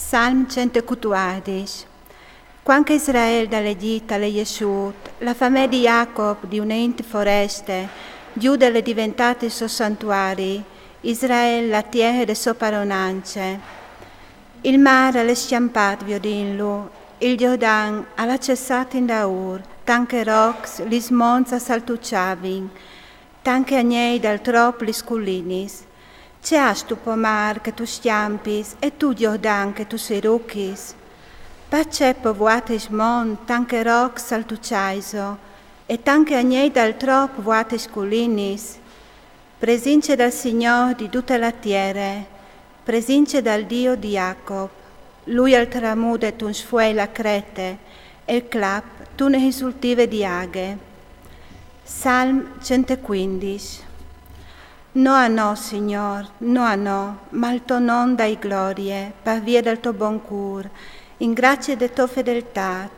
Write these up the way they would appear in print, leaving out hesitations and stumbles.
Psalm 114. Quando Israele dall'Egitto alle Yeshut, la famiglia di Jacob di un'ente foreste, Giuda è diventata il suo santuario, Israele la terra delle sue padronanze. Il mare è sciampato viodinlo, il Giordano ha cessato in Daur, tanche rocs, li smonza saltucciavin, tanche agnei dal trop li scullinis. C'è stu pomar che tu stiampis e tu Giordano che tu sei rucchis. Pace povuate smon, tanche rocs saltucciaiso, e tanche agnei dal trop vuate scullinis. Presince dal Signore di tutta la terra, presince dal Dio di Jacob. Lui al tramude tun sfuei la crete, e il clap tu ne risultive di aghe. Psalm 115. No a no, Signor, no a no, ma il tuo non dai glorie, per via del tuo buon cur, in grazia de tua fedeltà.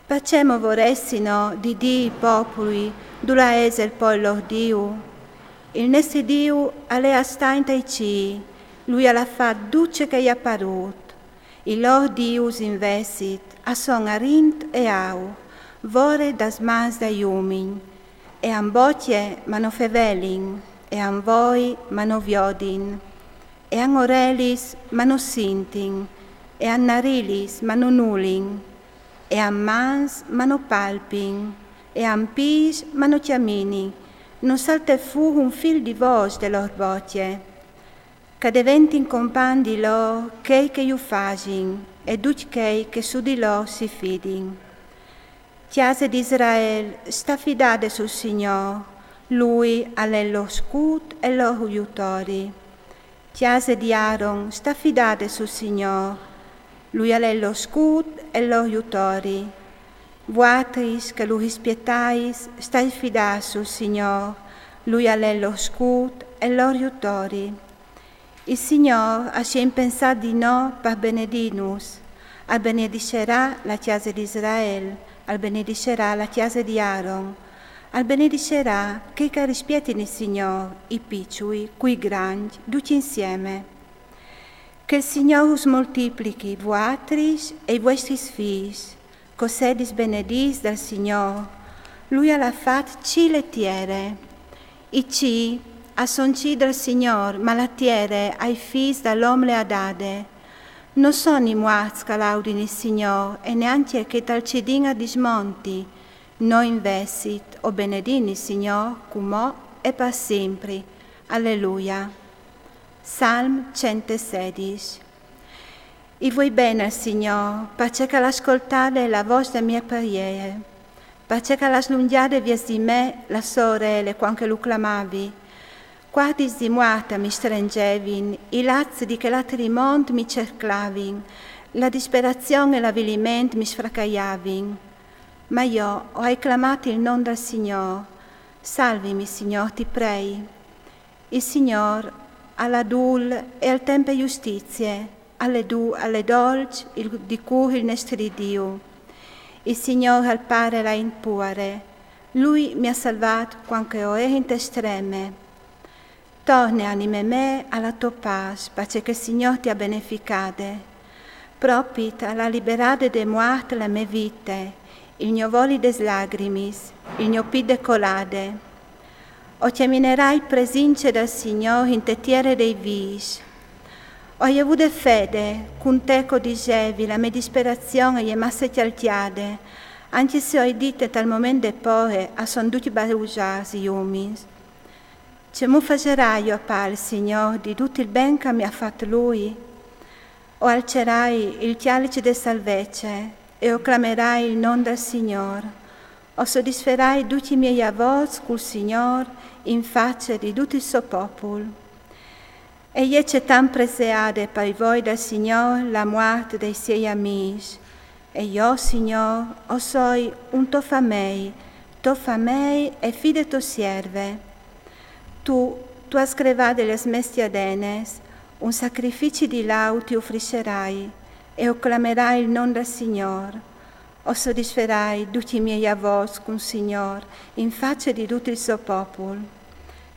Facemo voressino di Dii popoli, dura ese il poi lor Dio. Il nostro Dio alea sta in taici, lui alla fa duce che gli apparut. Il lor Dius investit, a son arint e au, vore das mas da iumin, e an botie mano fevelin, e an voi mano viodin, e an orelis mano sintin, e an narilis mano nulin, e an mans mano palpin, e an pis mano chiamini, non salte fu un fil di voce de lor botie, che diventin compan di lor chei che iu fagin, e duc chei che su di lor si fidin. Chiese di Israel, sta fidate sul Signore, lui è lo scudo e lo aiutori. Chiese di Aaron, sta fidate sul Signore, lui è lo scudo e lo aiutori. Vuatris che lo rispettais, stai fidate sul Signore, lui è lo scudo e lo aiutori. Il Signore ha sempre pensato di noi per benedirnos, al benedicerà la chiesa di Israele, al benedicerà la chiesa di Aaron, al benedicerà che rispiettino il Signore, i piccoli, qui grandi, tutti insieme. Che il Signore us moltiplichi vuatris e i vostri figli, cos'edis benedis dal Signore. Lui ha fatto ci le tiere. I ci a son ci del Signore, ma la tiere ai figli dall'uomo le ha date. Non sono i muazzi che laudino il Signore, e neanche che dal cidina dismonti. Noi investit o benedini il Signore, come e per sempre. Alleluia. Psalm 116. I vuoi bene al Signore, perché che l'ascoltate la voce delle mie preghiere, perché che la slungiate via di me la sorelle quando lo clamavi. Quadis di muata mi stringevin, i lazzi di che l'altri mondi mi cerclavin, la disperazione e l'avvilimento mi sfracaiavin. Ma io ho acclamato il nome del Signore. Salvimi, Signore, ti prego. Il Signore alla dul e al tempo giustizie, alle dolci di cui il nostro Dio. Il Signore al pare la impure. Lui mi ha salvato quando ero in estreme. Torna, anime me, alla tua pace, perché il Signore ti ha beneficate. Propita la liberade de morte la mia vita, il mio voli des lagrimis, il mio pide colade. O chiaminerai presince del Signore in tetiere dei vis. Ho avuto fede, con teco dicevi, la mia disperazione è masse chialtiade, anche se ho dite tal momento de pore, a son tutti barugiasi umins. Ce mu facerai io al Signore di tutto il ben che mi ha fatto Lui? O alcerai il chialice del salvezza e o clamerai il nome del Signore? O soddisferai tutti i miei avvozi col Signore in faccia di tutto il suo popolo? E io c'è tan preseade per voi del Signore la morte dei suoi amici. E io, Signore, o soi un to famei e fide to serve. Tu has crevato le smestiadenes, un sacrificio di lauti offricerai, e o clamerai il nome del Signore, o soddisferai tutti i miei avvoci con Signore, in faccia di tutto il suo popolo.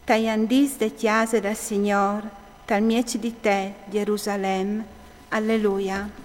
Tai andis de chiese del Signore, tal mieci di te, Gerusalemme. Alleluia.